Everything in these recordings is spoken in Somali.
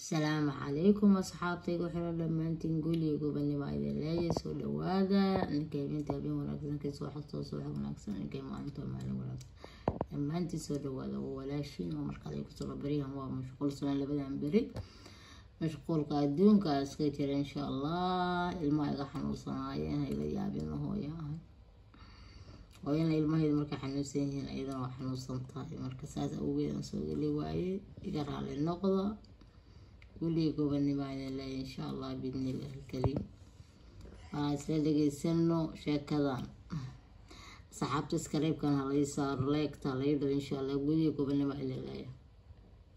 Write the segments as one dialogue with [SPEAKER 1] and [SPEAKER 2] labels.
[SPEAKER 1] السلام عليكم أصحابتي وحنا لما انت نقولي قبل ما إذا لا يسود هذا نكيم انت بين ونكسن كيسوا حصو صوح ونكسن نكيم ما انتم ما ونكسن لما انت سود هذا ولا شيء ومش عليك صار بريهم ومشغول سنة اللي بدنا نبري مشغول قاعدين كاسكيتر إن شاء الله الماء راح نوصناين إلى يابين هو يعني وين الماء مركز حنوسين أيضا راح نوصن طاي مركز هذا وين نسوي اللي وايد يقرأ على النقطة كلي قبل ما الله إن شاء الله بإذن الله الكريم سلقي سنو شكرا صحابتي سكريب كان هلا صار لايك تاليدو إن شاء الله كلي قبل ما الله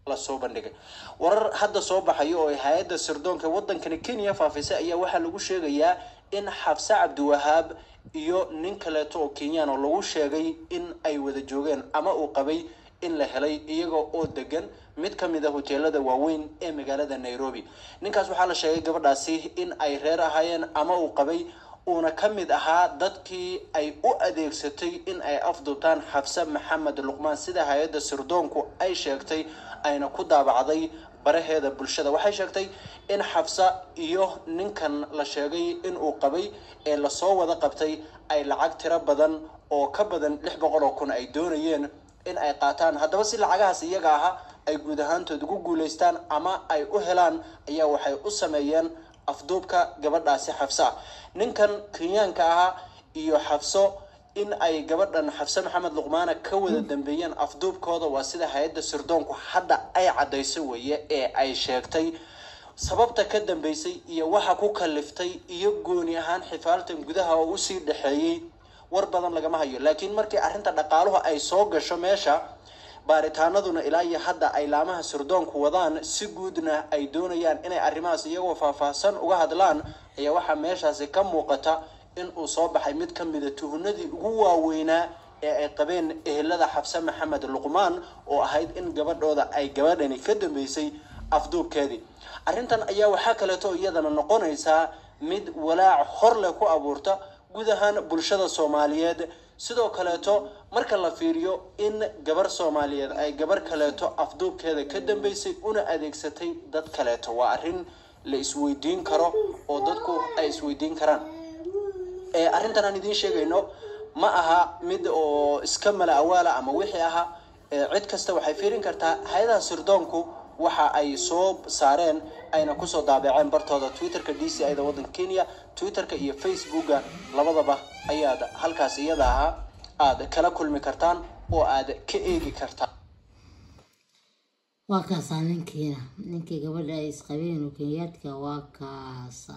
[SPEAKER 2] la soo bandhigay warar hadda soo baxay oo hay'adda sirdoonka wadankan Kenya faafisay ayaa waxa lagu sheegayaa in Xafsa Cabdiwahaab iyo nin kale oo Kenyan oo lagu sheegay in ay wada joogeen ama uu qabay in la helay iyaga oo degan mid kamid ah hoteelada waaweyn ee magaalada Nairobi ninkaas waxa la sheegay gabadhaasi in ay reer ahaayeen ama uu qabay una kamid ahaa dadkii ay u adeegsatay in ay afduubtaan Xafsa Maxamed Luqmaan sida hay'adda sirdoonku ay sheegtay ayna ku daabacday baraheeda bulshada waxay sheegtay in Xafsa iyo ninkan la sheegay in uu qabay ee la soo wada qabtay ay lacag tiro badan oo ka badan 600,000 ay doonayeen in ay qaataan haddaba si lacagahaas iyaga ah ay guud ahaantood ugu guuleystaan ama ay u helaan ayaa waxay u sameeyeen afduubka gabadhaasi Xafsa ninkan Kenyaanka ah iyo Xafso in ay gabadhan Xafsa Maxamed Luqmaan ka wada dambeeyeen afduubkooda waa sida hay'adda sirdoonku hadda ay cadeysay weeye ee ay sheegtay sababta ka dambeysay iyo waxa ku kaliftay iyo gooni ahaan xifaaltan gudaha oo u sii dhaxeeyay war badan lagama hayo laakiin markii arinta dhaqaaluhu ay soo gasho meesha baaritaanaduna ilaa iyo hadda ay laamaha sirdoonku wadaan si guudna ay doonayaan inay arrimahaas iyagoo faahfaahsan uga hadlaan ayaa waxa meeshaasi ka muuqata in uu soo baxay mid kamid ah tuhunadii ugu waaweynaa ee ay qabeen ehelada Xafsa Maxamed Luqmaan oo ahayd in gabadhooda ay gabadhani ka dambeysay afduubkeedii arrintan ayaa waxa kale oo iyadana noqonaysa mid walaac hor leh ku abuurta guud ahaan bulshada Soomaaliyeed sidoo kale marka la fiiriyo in gabar Soomaaliyeed ay gabar kale afduubkeeda ka dambeysay una adeegsatay dad kale waa arrin la isweydiin karo oo dadku ay isweydiin karaan arrintan aan idin sheegayno ma aha mid oo iska mala awaala ama wixii aha cid kasta waxay fiirin kartaa hay'adaha sirdoonku waxa ay soo saareen ayna ku soo daabaceen bartooda Twitterka DCI-da wadanka Kenya Twitterka iyo Facebooka labadaba ayaad halkaas iyada aad kala kulmi kartaan oo aad ka eegi kartaan
[SPEAKER 1] waa kaas ninkii gabadha ay isqabeen oo Kenyaadka waa kaas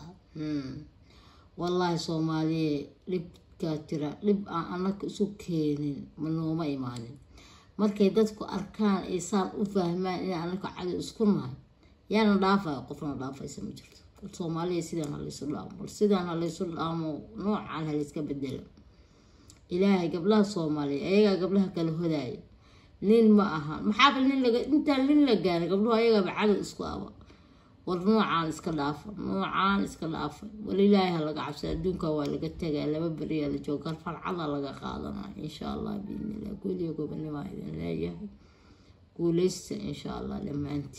[SPEAKER 1] والله Soomaali dib ka tira dib aan isu keenin manooma imaanin markay dadku arkaan isaan u fahmaan in aan cad isku nahay yaana dhaafa qofna dhaafaysa ma jirto Soomaaliya sidaan la isu dhaamo noocan hal iska bedelo ilaahay gablaha Soomaaliya ayaga gablaha kala hodaay nin ma aha maxaa nin laga inta nin la gaar gabdhuhu ayaga bacad isku aba ورنوعان اسكلافة ولله هلا قعبس الدنيا ولا قتجا لا ببريا الجوكر فرعنا لقى قاضنا إن شاء الله بإذن الله قولي يقول إني ما إذن لا قول لسه إن شاء الله لما أنت